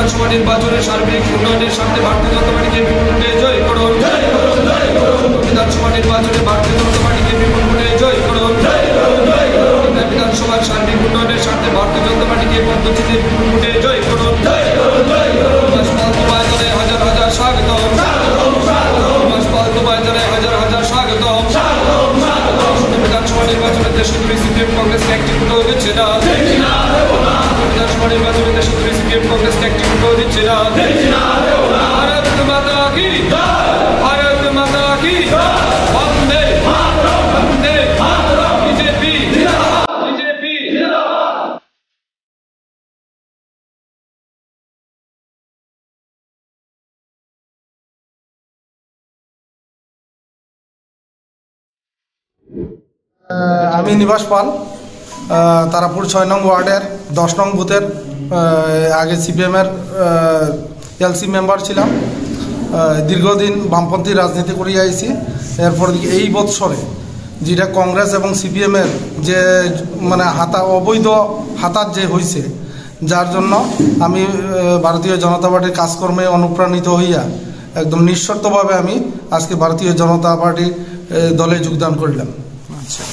বিধানসভা নির্বাচনের সার্বিক উন্নয়নের সামনে ভারতীয় জনতা পার্টিকে বিপুল ভোটে জয় করুন। বিধানসভা নির্বাচনে ভারতীয় জনতা পার্টিকে বিপুল ভোটে জয় করুন। বিধানসভার সার্বিক উন্নয়নের সামনে ভারতীয় জনতা পার্টিকে পদ্ধতিতে বিপুল ভোটে জয় করুন। হাজার হাজার স্বাগত, হাজার হাজার স্বাগত। বিধানসভা নির্বাচনে দেশজুড়ে সিপিএম কংগ্রেসকে একটি ভোটও দিচ্ছে না। বিধানসভা নির্বাচনে দেশজুড়ে সিপিএম কংগ্রেসকে একটি ভোটও দিচ্ছে না। ভারত মাতা কি, ভারত মাতা কি, বন্দে বন্দে বিজেপি বিজেপি। আমি নিবাস পাল, তারাপুর ৬ নং ওয়ার্ডের ১০ নং বুথের আগে সিপিএমের এলসি মেম্বার ছিলাম। দীর্ঘদিন বামপন্থী রাজনীতি করে আইছি। এরপর এই বৎসরে যেটা কংগ্রেস এবং সিপিএমের যে মানে অবৈধ হাতার যে হয়েছে, যার জন্য আমি ভারতীয় জনতা পার্টির কাজকর্মে অনুপ্রাণিত হইয়া একদম নিঃশর্তভাবে আমি আজকে ভারতীয় জনতা পার্টি দলে যোগদান করলাম। আচ্ছা।